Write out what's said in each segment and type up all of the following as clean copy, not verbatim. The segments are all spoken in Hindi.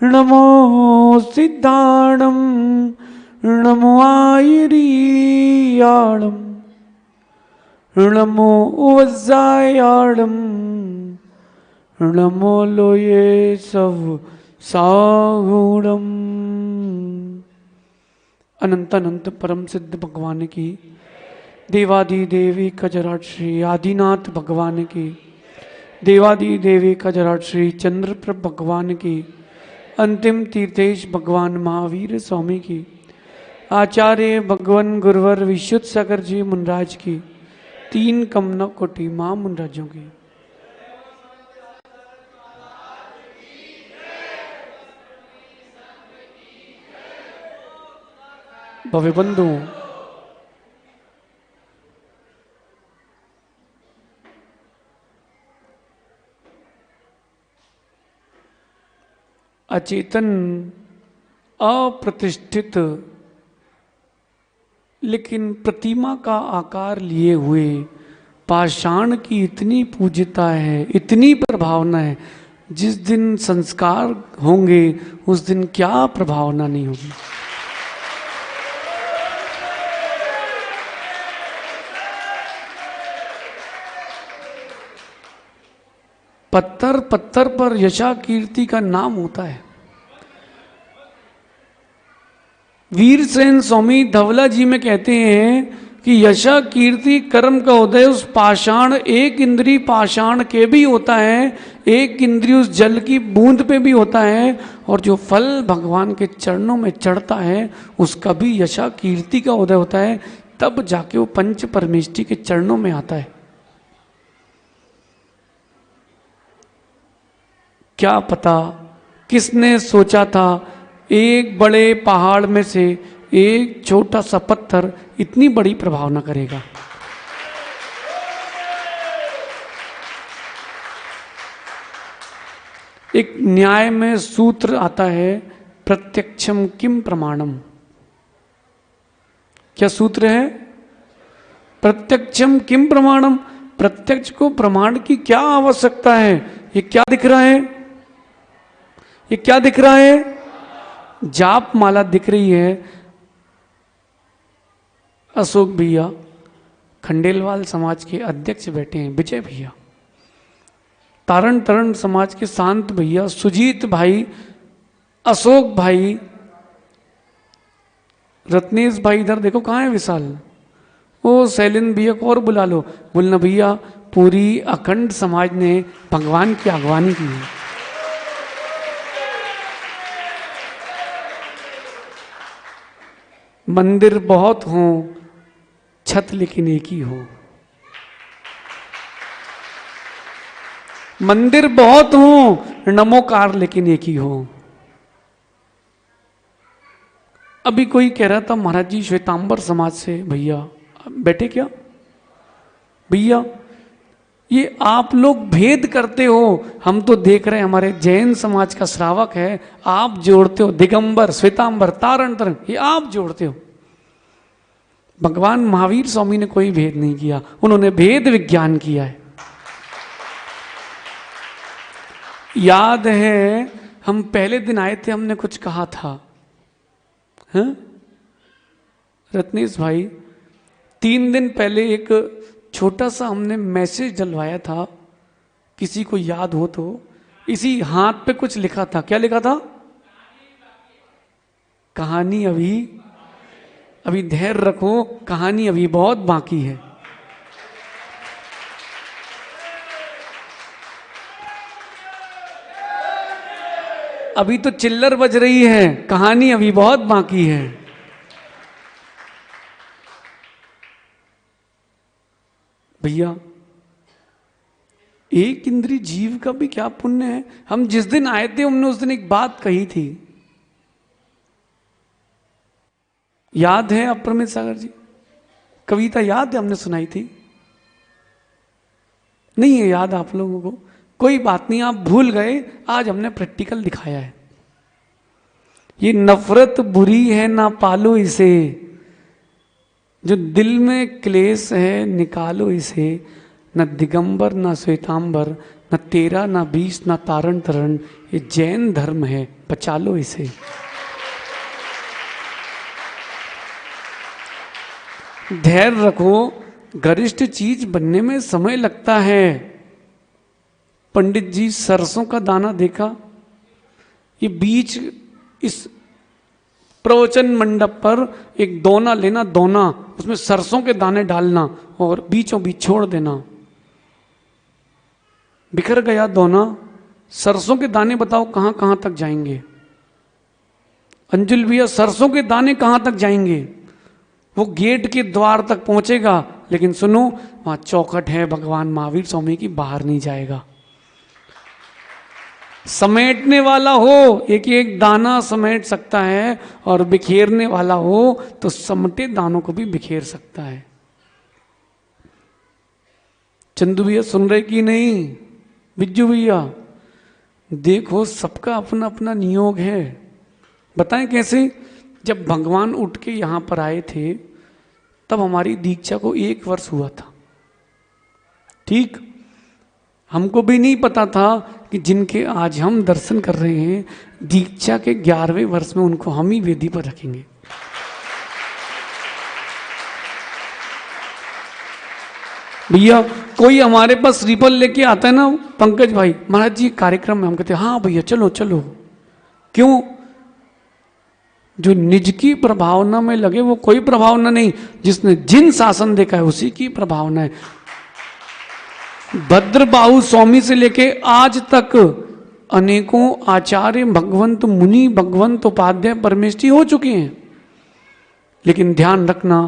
नमो सिद्धाणं नमो आयरीयाणं नमो वज्जायाणं नमो लोये सव सागुणम। अनंत अनंत परम सिद्ध भगवान की, देवादि देवी खजराट श्री आदिनाथ भगवान की, देवादि देवी खजराट श्री चंद्रप्रभ भगवान की, अंतिम तीर्थेश भगवान महावीर स्वामी की, आचार्य भगवान गुरुवर विशुद्ध सागर जी मुनराज की, तीन कमना कोटि मां मुनराजों की। भव्य बंधु, अचेतन अप्रतिष्ठित लेकिन प्रतिमा का आकार लिए हुए पाषाण की इतनी पूज्यता है, इतनी प्रभावना है, जिस दिन संस्कार होंगे उस दिन क्या प्रभावना नहीं होगी। पत्थर पत्थर पर यशा कीर्ति का नाम होता है। वीरसेन स्वामी धवला जी में कहते हैं कि यशा कीर्ति कर्म का उदय उस पाषाण, एक इंद्री पाषाण के भी होता है, एक इंद्री उस जल की बूंद पे भी होता है, और जो फल भगवान के चरणों में चढ़ता है उसका भी यशा कीर्ति का उदय होता है, तब जाके वो पंच परमेष्टि के चरणों में आता है। क्या पता किसने सोचा था एक बड़े पहाड़ में से एक छोटा सा पत्थर इतनी बड़ी प्रभावना करेगा। एक न्याय में सूत्र आता है, प्रत्यक्षम किम प्रमाणम। क्या सूत्र है? प्रत्यक्षम किम प्रमाणम। प्रत्यक्ष को प्रमाण की क्या आवश्यकता है? ये क्या दिख रहा है? ये क्या दिख रहा है? जाप माला दिख रही है। अशोक भैया खंडेलवाल समाज के अध्यक्ष बैठे हैं, विजय भैया, तारण तरण समाज के शांत भैया, सुजीत भाई, अशोक भाई, रत्नेश भाई, इधर देखो कहाँ है विशाल, ओ शैलिन भैया को और बुला लो। बोलना भैया पूरी अखंड समाज ने भगवान की अगवानी की है। मंदिर बहुत हो, छत लेकिन एक ही हो। मंदिर बहुत हो, नमोकार लेकिन एक ही हो। अभी कोई कह रहा था महाराज जी श्वेतांबर समाज से, भैया बैठे क्या भैया, ये आप लोग भेद करते हो। हम तो देख रहे हैं हमारे जैन समाज का श्रावक है, आप जोड़ते हो दिगंबर, श्वेतांबर, तारण तरण, ये आप जोड़ते हो। भगवान महावीर स्वामी ने कोई भेद नहीं किया, उन्होंने भेद विज्ञान किया है। याद है हम पहले दिन आए थे, हमने कुछ कहा था, हाँ? रत्नेश भाई 3 दिन पहले एक छोटा सा हमने मैसेज डलवाया था, किसी को याद हो तो। इसी हाथ पे कुछ लिखा था, क्या लिखा था? कहानी अभी धैर्य रखो, कहानी अभी बहुत बाकी है। अभी तो चिल्लर बज रही है, कहानी अभी बहुत बाकी है। भैया एक इंद्रिय जीव का भी क्या पुण्य है। हम जिस दिन आए थे हमने उस दिन एक बात कही थी, याद है अप्रमित सागर जी? कविता याद है, हमने सुनाई थी? नहीं है याद आप लोगों को? कोई बात नहीं, आप भूल गए, आज हमने प्रैक्टिकल दिखाया है। ये नफरत बुरी है ना पालो इसे, जो दिल में क्लेश है निकालो इसे, न दिगंबर न श्वेतांबर न 13 न 20 न तारण तरण, ये जैन धर्म है, बचा लो इसे। धैर्य रखो, गरिष्ठ चीज बनने में समय लगता है। पंडित जी सरसों का दाना देखा, ये बीच इस प्रवचन मंडप पर एक दोना लेना, दोना उसमें सरसों के दाने डालना और बीचों बीच छोड़ देना। बिखर गया दोना, सरसों के दाने बताओ कहां कहां तक जाएंगे? अंजुल भैया सरसों के दाने कहां तक जाएंगे? वो गेट के द्वार तक पहुंचेगा, लेकिन सुनो वहां चौखट है भगवान महावीर स्वामी की, बाहर नहीं जाएगा। समेटने वाला हो एक एक दाना समेट सकता है, और बिखेरने वाला हो तो समटे दानों को भी बिखेर सकता है। चंदू भैया सुन रहे कि नहीं? बिज्जू भैया देखो, सबका अपना अपना नियोग है। बताएं कैसे? जब भगवान उठ के यहां पर आए थे तब हमारी दीक्षा को 1 वर्ष हुआ था। ठीक, हमको भी नहीं पता था कि जिनके आज हम दर्शन कर रहे हैं, दीक्षा के 11वें वर्ष में उनको हम ही वेदी पर रखेंगे। भैया कोई हमारे पास श्रीफल लेके आता है ना, पंकज भाई, महाराज जी कार्यक्रम में, हम कहते हैं हाँ भैया चलो चलो। क्यों? जो निज की प्रभावना में लगे वो कोई प्रभावना नहीं, जिसने जिन शासन देखा है उसी की प्रभावना है। भद्रबाहु स्वामी से लेके आज तक अनेकों आचार्य, भगवंत मुनि, भगवंत उपाध्याय, परमेष्ठी हो चुके हैं, लेकिन ध्यान रखना,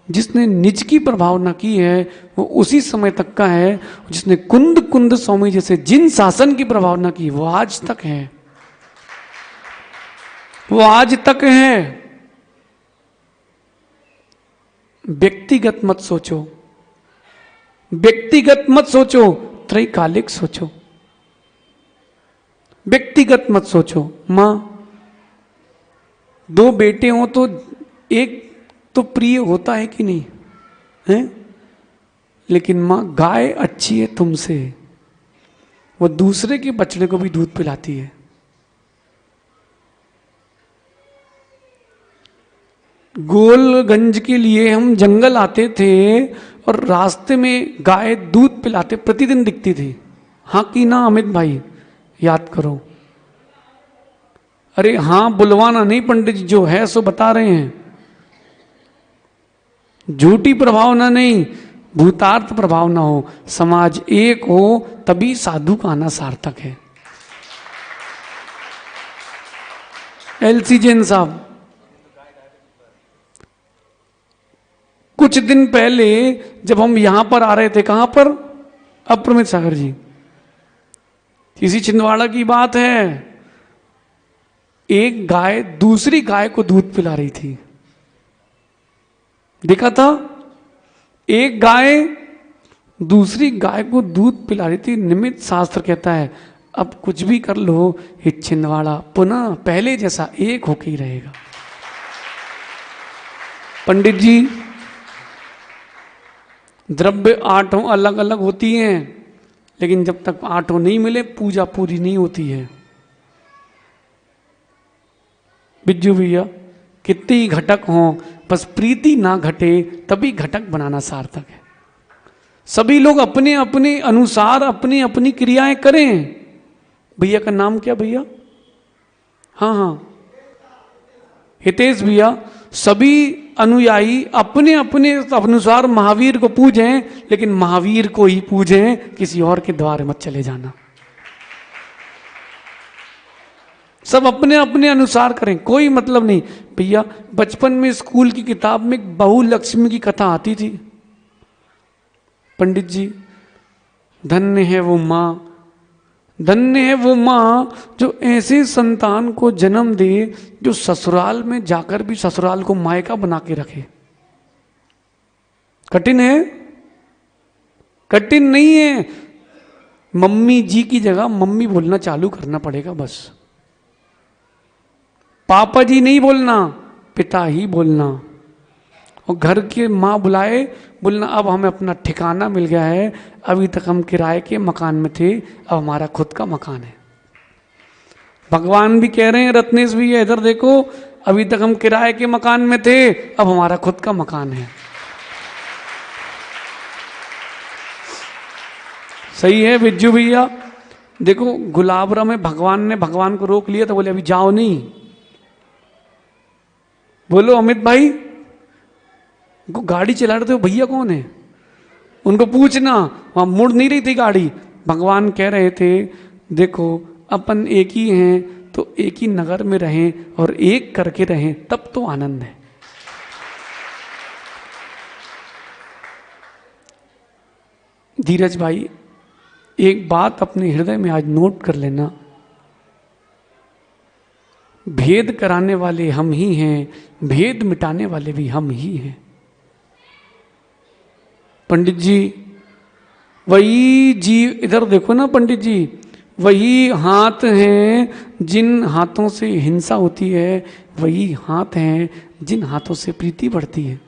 जिसने निज की प्रभावना की है वो उसी समय तक का है। जिसने कुंद कुंद स्वामी जैसे जिन शासन की प्रभावना की वो आज तक है, वो आज तक है। व्यक्तिगत मत सोचो, व्यक्तिगत मत सोचो, त्रैकालिक सोचो। व्यक्तिगत मत सोचो। मां 2 बेटे हों तो एक तो प्रिय होता है कि नहीं है? लेकिन मां गाय अच्छी है तुमसे, वो दूसरे के बछड़े को भी दूध पिलाती है। गोलगंज के लिए हम जंगल आते थे और रास्ते में गाय दूध पिलाते प्रतिदिन दिखती थी। हाँ कि ना अमित भाई? याद करो। अरे हाँ बुलवाना नहीं पंडित जी, जो है सो बता रहे हैं। झूठी प्रभावना नहीं, भूतार्थ प्रभावना हो, समाज एक हो तभी साधु का आना सार्थक है। एलसी जैन साहब, कुछ दिन पहले जब हम यहां पर आ रहे थे, कहां पर? अप्रमित सागर जी, किसी छिंदवाड़ा की बात है, एक गाय दूसरी गाय को दूध पिला रही थी। देखा था? एक गाय दूसरी गाय को दूध पिला रही थी। निमित्त शास्त्र कहता है अब कुछ भी कर लो, ये छिंदवाड़ा पुनः पहले जैसा एक होके ही रहेगा। पंडित जी द्रव्य 8 अलग अलग होती हैं, लेकिन जब तक 8 नहीं मिले पूजा पूरी नहीं होती है। बिज्जू भैया कितने ही घटक हों, बस प्रीति ना घटे तभी घटक बनाना सार्थक है। सभी लोग अपने अपने अनुसार अपनी अपनी क्रियाएं करें। भैया का नाम क्या भैया? हाँ हाँ हितेश भैया, सभी अनुयायी अपने अपने अनुसार महावीर को पूजें, लेकिन महावीर को ही पूजें, किसी और के द्वार मत चले जाना। सब अपने अपने अनुसार करें, कोई मतलब नहीं। भैया बचपन में स्कूल की किताब में बहु लक्ष्मी की कथा आती थी। पंडित जी धन्य है वो माँ, धन्य है वो माँ जो ऐसे संतान को जन्म दे जो ससुराल में जाकर भी ससुराल को मायका बना के रखे। कठिन है? कठिन नहीं है। मम्मी जी की जगह मम्मी बोलना चालू करना पड़ेगा बस। पापा जी नहीं बोलना, पिता ही बोलना। और घर के माँ बुलाए, बोलना अब हमें अपना ठिकाना मिल गया है, अभी तक हम किराए के मकान में थे, अब हमारा खुद का मकान है। भगवान भी कह रहे हैं, रत्नेश भी है, इधर देखो, अभी तक हम किराए के मकान में थे, अब हमारा खुद का मकान है। सही है बिज्जू भैया? देखो गुलाबरा में भगवान को रोक लिया तो बोले अभी जाओ नहीं। बोलो अमित भाई, उनको गाड़ी चला रहे थे वो भैया कौन है, उनको पूछना, वहां मुड़ नहीं रही थी गाड़ी। भगवान कह रहे थे देखो अपन एक ही हैं तो एक ही नगर में रहें और एक करके रहें, तब तो आनंद है। धीरज भाई एक बात अपने हृदय में आज नोट कर लेना, भेद कराने वाले हम ही हैं, भेद मिटाने वाले भी हम ही हैं। पंडित जी वही जीव, इधर देखो ना पंडित जी, वही हाथ हैं जिन हाथों से हिंसा होती है, वही हाथ हैं जिन हाथों से प्रीति बढ़ती है।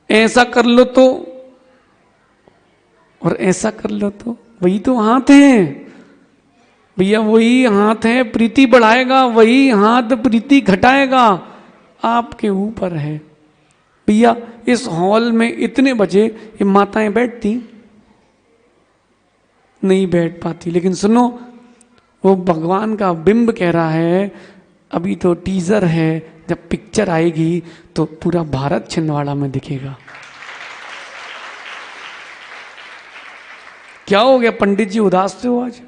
ऐसा कर लो तो और ऐसा कर लो तो, वही तो हाथ हैं भैया, वही हाथ है प्रीति बढ़ाएगा, वही हाथ प्रीति घटाएगा, आपके ऊपर है भैया। इस हॉल में इतने बजे ये माताएं बैठती नहीं बैठ पाती, लेकिन सुनो वो भगवान का बिंब कह रहा है, अभी तो टीजर है, जब पिक्चर आएगी तो पूरा भारत छिंदवाड़ा में दिखेगा। क्या हो गया पंडित जी, उदास थे हो आज?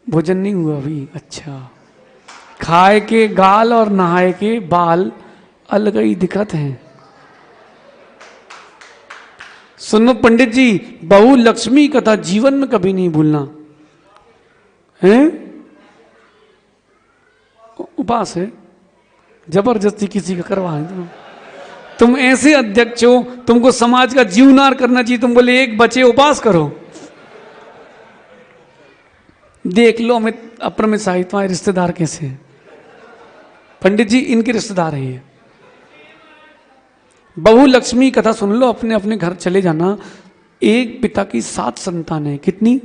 भोजन नहीं हुआ अभी? अच्छा, खाए के गाल और नहाए के बाल अलग ही दिक्कत है। सुनो पंडित जी, बहु लक्ष्मी कथा जीवन में कभी नहीं भूलना है। उपास है, जबरदस्ती किसी का करवाए। तुम ऐसे अध्यक्ष हो, तुमको समाज का जीवनार करना चाहिए, तुम बोले एक बचे उपास करो। देख लो अमित अप्रमित साहित्य तुम्हारे रिश्तेदार कैसे हैं। पंडित जी इनके रिश्तेदार हैं ये। बहु लक्ष्मी कथा सुन लो, अपने अपने घर चले जाना। एक पिता की 7 संतान है, कितनी?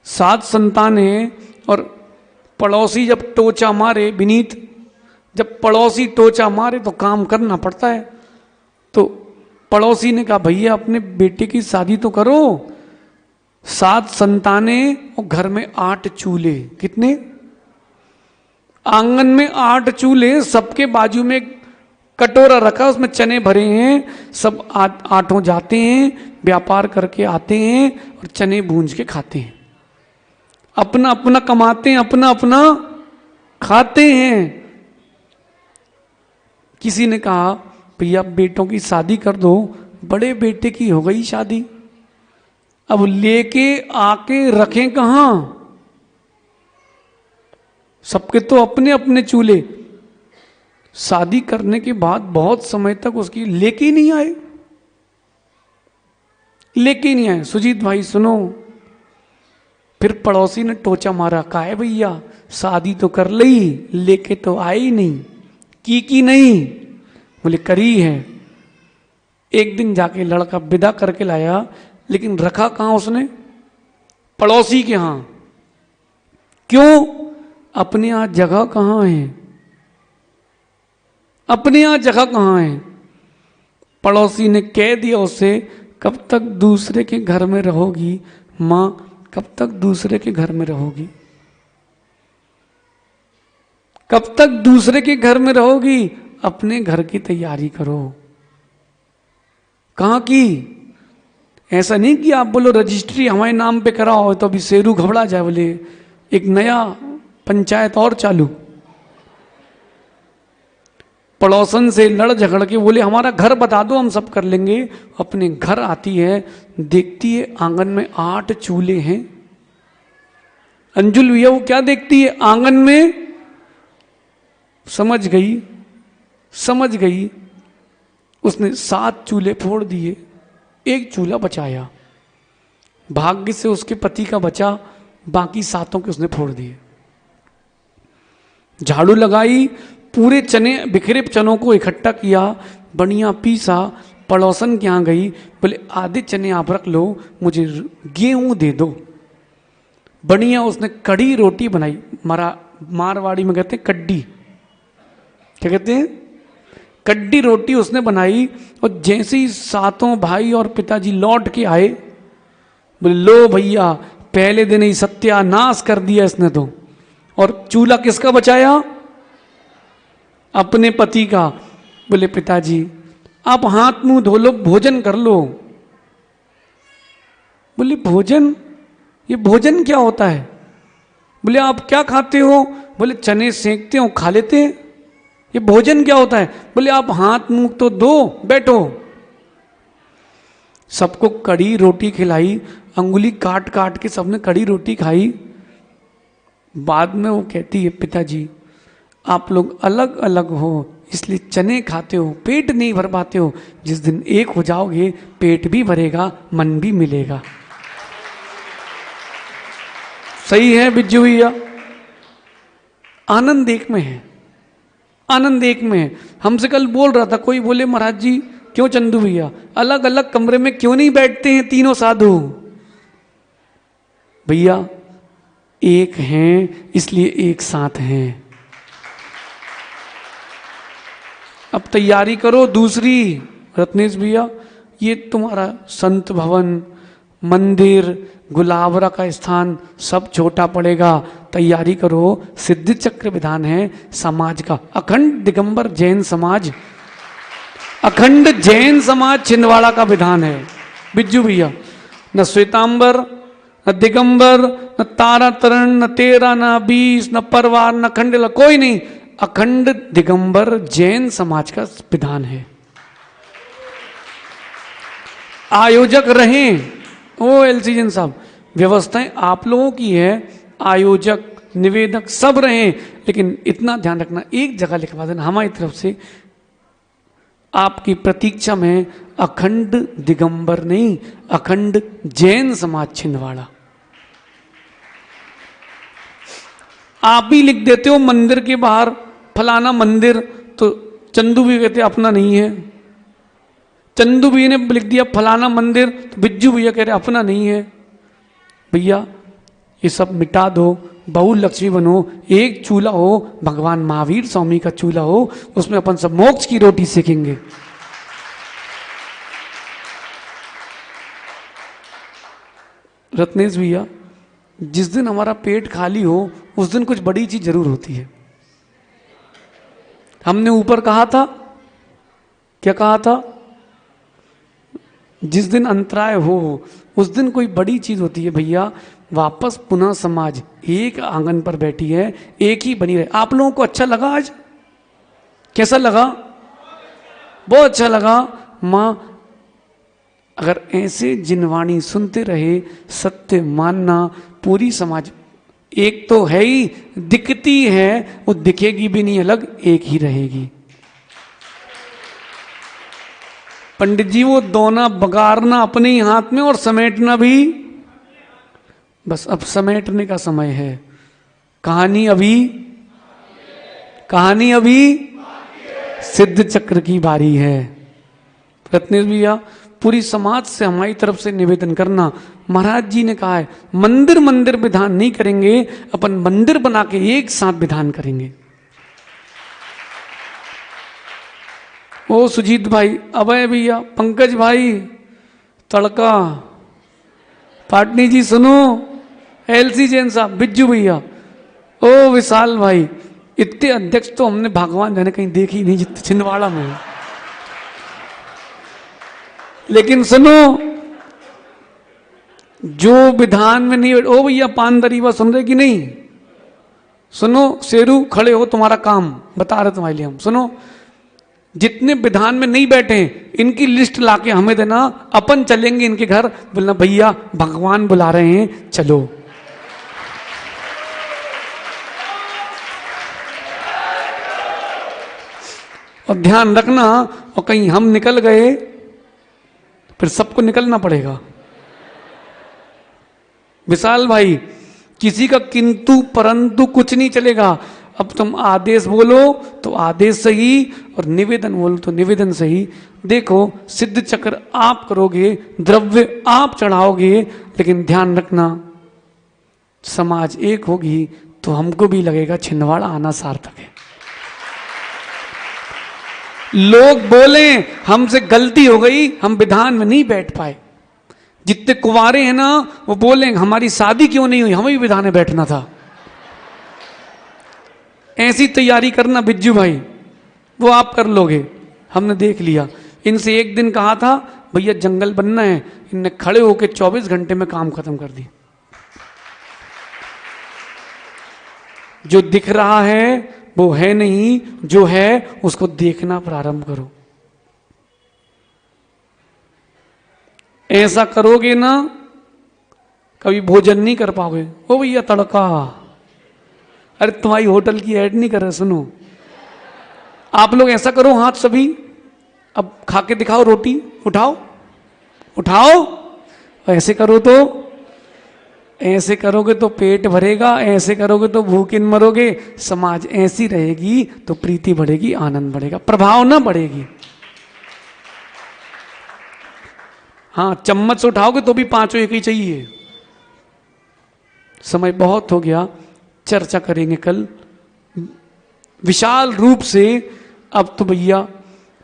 7 संतान है। और पड़ोसी जब टोचा मारे, विनीत जब पड़ोसी टोचा मारे तो काम करना पड़ता है। तो पड़ोसी ने कहा भैया अपने बेटे की शादी तो करो। 7 संतानें और घर में 8 चूल्हे, कितने? आंगन में 8 चूल्हे, सबके बाजू में कटोरा रखा, उसमें चने भरे हैं, सब आठों जाते हैं, व्यापार करके आते हैं और चने भूंज के खाते हैं, अपना अपना कमाते हैं, अपना अपना खाते हैं। किसी ने कहा भैया बेटों की शादी कर दो, बड़े बेटे की हो गई शादी, अब लेके आके रखें कहां? सबके तो अपने अपने चूल्हे। शादी करने के बाद बहुत समय तक उसकी लेके नहीं आए, लेके नहीं आए। सुजीत भाई सुनो, फिर पड़ोसी ने टोचा मारा, कहा है भैया शादी तो कर ली, लेके तो आए ही नहीं, की नहीं? बोले करी है। एक दिन जाके लड़का विदा करके लाया, लेकिन रखा कहां उसने? पड़ोसी के यहां। क्यों? अपने यहां जगह कहां है, अपने यहां जगह कहां है? पड़ोसी ने कह दिया उसे, कब तक दूसरे के घर में रहोगी मां, कब तक दूसरे के घर में रहोगी, कब तक दूसरे के घर में रहोगी? अपने घर की तैयारी करो। कहां की? ऐसा नहीं कि आप बोलो रजिस्ट्री हमारे नाम पे कराओ तो अभी शेरू घबरा जाए, बोले एक नया पंचायत और चालू। पड़ोसन से लड़ झगड़ के बोले हमारा घर बता दो हम सब कर लेंगे। अपने घर आती है, देखती है आंगन में 8 चूल्हे हैं। अंजुल भैया वो क्या देखती है आंगन में? समझ गई, समझ गई। उसने 7 चूल्हे फोड़ दिए, 1 चूल्हा बचाया। भाग्य से उसके पति का बचा, बाकी 7 के उसने फोड़ दिए। झाड़ू लगाई, पूरे चने बिखरे चनों को इकट्ठा किया, बढ़िया पीसा, पड़ोसन के यहाँ गई, बोले आधे चने आप रख लो, मुझे गेहूं दे दो। बढ़िया उसने कड़ी रोटी बनाई, मारवाड़ी में कहते हैं कड्डी, क्या कहते हैं, कड्डी रोटी उसने बनाई। और जैसे ही सातों भाई और पिताजी लौट के आए, बोले लो भैया, पहले दिन ही सत्यानाश कर दिया इसने तो। और चूल्हा किसका बचाया? अपने पति का। बोले पिताजी आप हाथ मुंह धो लो, भोजन कर लो। बोले भोजन? ये भोजन क्या होता है? बोले आप क्या खाते हो? बोले चने सेंकते हो, खा लेते हैं। ये भोजन क्या होता है? बोले आप हाथ मुंह तो दो, बैठो। सबको कड़ी रोटी खिलाई, अंगुली काट काट के सबने कड़ी रोटी खाई। बाद में वो कहती है पिताजी आप लोग अलग अलग हो, इसलिए चने खाते हो, पेट नहीं भर पाते हो। जिस दिन एक हो जाओगे, पेट भी भरेगा, मन भी मिलेगा। सही है बिज्जू भैया? आनंद एक में है, आनंद एक में है। हमसे कल बोल रहा था कोई, बोले महाराज जी क्यों चंदू भैया अलग अलग कमरे में क्यों नहीं बैठते हैं तीनों साधु? भैया एक हैं इसलिए एक साथ हैं। अब तैयारी करो दूसरी। रत्नेश भैया ये तुम्हारा संत भवन, मंदिर, गुलाबरा का स्थान सब छोटा पड़ेगा, तैयारी करो। सिद्ध चक्र विधान है समाज का, अखंड दिगंबर जैन समाज, अखंड जैन समाज छिंदवाड़ा का विधान है बिज्जू भैया। न श्वेतांबर, न दिगंबर, न तारा तरण, न तेरा, न 20, न परवार, न खंडेला, कोई नहीं। अखंड दिगंबर जैन समाज का विधान है। आयोजक रहें ओ एलसी जैन साहब, व्यवस्थाएं आप लोगों की है, आयोजक निवेदक सब रहें, लेकिन इतना ध्यान रखना एक जगह लिखवा देना हमारी तरफ से, आपकी प्रतीक्षा में अखंड दिगंबर नहीं, अखंड जैन समाज छिंदवाड़ा। आप भी लिख देते हो मंदिर के बाहर फलाना मंदिर, तो चंदू भी कहते अपना नहीं है। चंदू भैया ने लिख दिया फलाना मंदिर, तो बिज्जू भैया कह रहे अपना नहीं है। भैया ये सब मिटा दो, बहु लक्ष्मी बनो, एक चूल्हा हो, भगवान महावीर स्वामी का चूल्हा हो, उसमें अपन सब मोक्ष की रोटी सेकेंगे। रत्नेश भैया जिस दिन हमारा पेट खाली हो उस दिन कुछ बड़ी चीज जरूर होती है। हमने ऊपर कहा था, क्या कहा था? जिस दिन अंतराय हो उस दिन कोई बड़ी चीज होती है भैया। वापस पुनः समाज एक आंगन पर बैठी है, एक ही बनी रहे। आप लोगों को अच्छा लगा? आज कैसा लगा? बहुत अच्छा लगा। माँ अगर ऐसे जिनवाणी सुनते रहे, सत्य मानना, पूरी समाज एक तो है ही, दिखती है, वो दिखेगी भी नहीं अलग, एक ही रहेगी। पंडित जी वो दोना बगारना अपने ही हाथ में और समेटना भी, बस अब समेटने का समय है। कहानी अभी, कहानी अभी सिद्ध चक्र की बारी है। रत्नेश भैया पूरी समाज से हमारी तरफ से निवेदन करना, महाराज जी ने कहा है मंदिर मंदिर विधान नहीं करेंगे, अपन मंदिर बना के एक साथ विधान करेंगे। ओ सुजीत भाई, अभय भैया, पंकज भाई, तड़का, पाटनी जी सुनो, एलसी जैन साहब, बिज्जू भैया, ओ विशाल भाई, इतने अध्यक्ष तो हमने भगवान जाने कहीं देखी नहीं जितने छिंदवाड़ा में। लेकिन सुनो, जो विधान में नहीं, ओ भैया पानदरीवा सुन रहे कि नहीं? सुनो शेरू, खड़े हो, तुम्हारा काम बता रहे तुम्हारे लिए हम। सुनो, जितने विधान में नहीं बैठे इनकी लिस्ट लाके हमें देना, अपन चलेंगे इनके घर, बोलना भैया भगवान बुला रहे हैं चलो। और ध्यान रखना, और कहीं हम निकल गए फिर सबको निकलना पड़ेगा। विशाल भाई, किसी का किंतु परंतु कुछ नहीं चलेगा। अब तुम आदेश बोलो तो आदेश सही, और निवेदन बोलो तो निवेदन सही। देखो सिद्ध चक्र आप करोगे, द्रव्य आप चढ़ाओगे, लेकिन ध्यान रखना समाज एक होगी तो हमको भी लगेगा छिंदवाड़ा आना सार्थक है। लोग बोले हमसे गलती हो गई, हम विधान में नहीं बैठ पाए। जितने कुंवारे हैं ना वो बोले हमारी शादी क्यों नहीं हुई, हमें भी विधान में बैठना था। ऐसी तैयारी करना बिज्जू भाई, वो आप कर लोगे। हमने देख लिया, इनसे एक दिन कहा था भैया जंगल बनना है, इनने खड़े होकर 24 घंटे में काम खत्म कर दी। जो दिख रहा है वो है नहीं, जो है उसको देखना प्रारंभ करो। ऐसा करोगे ना कभी भोजन नहीं कर पाओगे। ओ भैया तड़का, अरे तुम्हारी होटल की ऐड नहीं कर रहे, सुनो। आप लोग ऐसा करो, हाथ सभी अब खा के दिखाओ, रोटी उठाओ उठाओ। ऐसे करो तो, ऐसे करोगे तो पेट भरेगा, ऐसे करोगे तो भूखे मरोगे। समाज ऐसी रहेगी तो प्रीति बढ़ेगी, आनंद बढ़ेगा, प्रभाव ना बढ़ेगी। हाँ चम्मच से उठाओगे तो भी पांचों एक ही चाहिए। समय बहुत हो गया, चर्चा करेंगे कल विशाल रूप से। अब तो भैया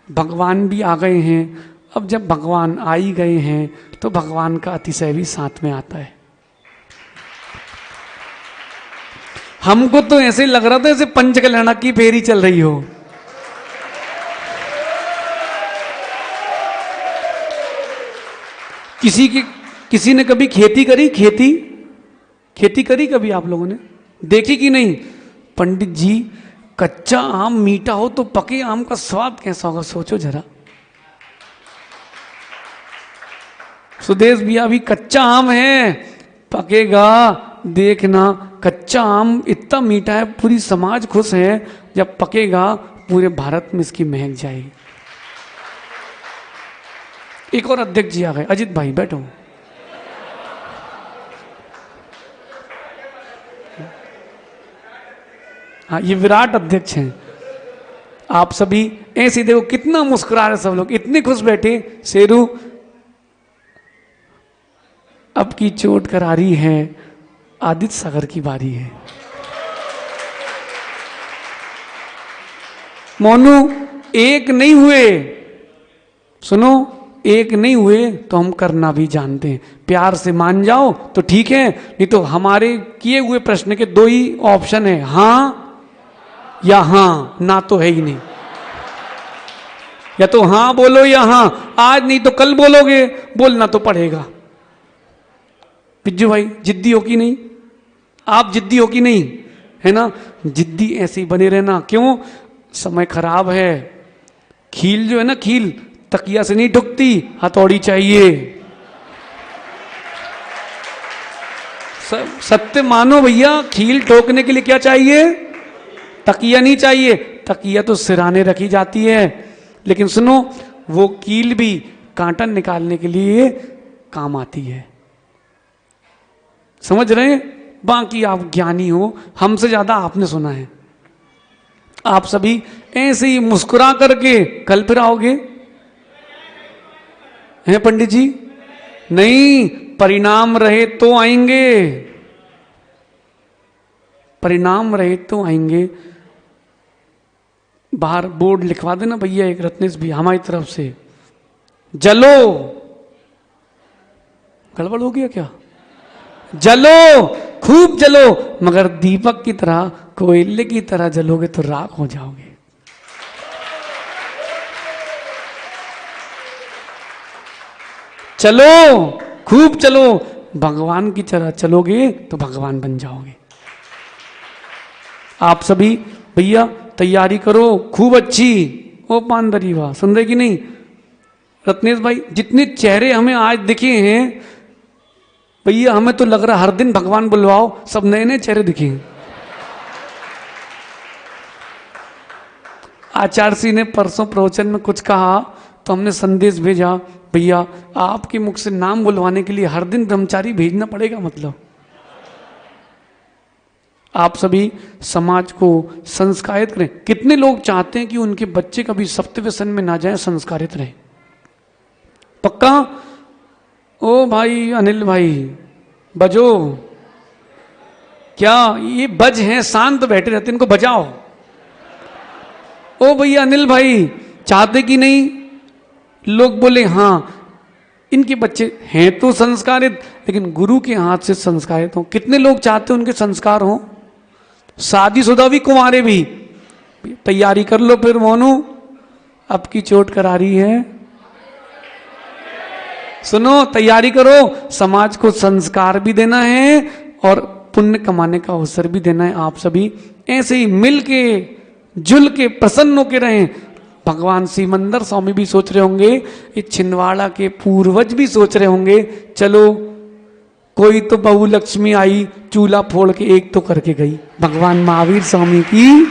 भगवान भी आ गए हैं। अब जब भगवान आ ही गए हैं तो भगवान का अतिशय भी साथ में आता है। हमको तो ऐसे लग रहा था जैसे पंचकल्याण की फेरी चल रही हो। किसी ने कभी खेती करी? खेती करी कभी आप लोगों ने? देखी कि नहीं? पंडित जी कच्चा आम मीठा हो तो पके आम का स्वाद कैसा होगा, सोचो जरा। सुदेश भैया अभी कच्चा आम है, पकेगा देखना। कच्चा आम इतना मीठा है, पूरी समाज खुश है। जब पकेगा पूरे भारत में इसकी महक जाएगी। एक और अध्यक्ष जी आ गए, अजित भाई बैठो। हाँ ये विराट अध्यक्ष हैं। आप सभी ऐसे देखो कितना मुस्कुरा रहे सब लोग, इतने खुश बैठे। शेरू अब की चोट करारी है, आदित्य सागर की बारी है। मोनू एक नहीं हुए, सुनो एक नहीं हुए तो हम करना भी जानते हैं। प्यार से मान जाओ तो ठीक है, नहीं तो हमारे किए हुए प्रश्न के दो ही ऑप्शन है, हाँ या हाँ, ना तो है ही नहीं। या तो हाँ बोलो या हाँ, आज नहीं तो कल बोलोगे, बोलना तो पड़ेगा। पिज्जू भाई जिद्दी हो कि नहीं? आप जिद्दी हो कि नहीं? है ना, जिद्दी ऐसे ही बने रहना। क्यों? समय खराब है। खील जो है ना, खील तकिया से नहीं ढुकती, हथौड़ी चाहिए। सत्य मानो भैया, खील ठोकने के लिए क्या चाहिए? तकिया नहीं चाहिए। तकिया तो सिराने रखी जाती है, लेकिन सुनो वो कील भी कांटा निकालने के लिए काम आती है। समझ रहे हैं? बाकी आप ज्ञानी हो, हमसे ज्यादा आपने सुना है। आप सभी ऐसे ही मुस्कुरा करके कल फिर आओगे? हैं पंडित जी? नहीं, परिणाम रहे तो आएंगे, परिणाम रहे तो आएंगे। बाहर बोर्ड लिखवा देना भैया एक, रत्नेश भी हमारी तरफ से। जलो, गड़बड़ हो गया क्या? जलो, खूब जलो, मगर दीपक की तरह, कोयले की तरह जलोगे तो राख हो जाओगे। चलो, खूब चलो, भगवान की तरह चलोगे तो भगवान बन जाओगे। आप सभी भैया तैयारी करो खूब अच्छी। ओ पानदरी वाह, सुन रहे कि नहीं? रत्नेश भाई जितने चेहरे हमें आज दिखे हैं भैया, हमें तो लग रहा हर दिन भगवान बुलवाओ, सब नए नए चेहरे दिखे हैं। आचार्य श्री ने परसों प्रवचन में कुछ कहा तो हमने संदेश भेजा, भैया आपके मुख से नाम बुलवाने के लिए हर दिन ब्रह्मचारी भेजना पड़ेगा। मतलब आप सभी समाज को संस्कारित करें। कितने लोग चाहते हैं कि उनके बच्चे कभी सप्त व्यसन में ना जाए, संस्कारित रहे? पक्का? ओ भाई अनिल भाई बजो, क्या ये बज हैं, शांत बैठे रहते, इनको बजाओ। ओ भैया अनिल भाई चाहते कि नहीं? लोग बोले हाँ इनके बच्चे हैं तो संस्कारित, लेकिन गुरु के हाथ से संस्कारित हो। कितने लोग चाहते हैं उनके संस्कार हो? शादीशुदा भी, कुंवारे भी। तैयारी कर लो फिर मोनू, अब की चोट करा रही है। सुनो, तैयारी करो, समाज को संस्कार भी देना है और पुण्य कमाने का अवसर भी देना है। आप सभी ऐसे ही मिल के जुल के प्रसन्न होके रहें। भगवान सिमंदर स्वामी भी सोच रहे होंगे, ये छिंदवाड़ा के पूर्वज भी सोच रहे होंगे, चलो कोई तो बहु लक्ष्मी आई, चूल्हा फोड़ के एक तो करके गई। भगवान महावीर स्वामी की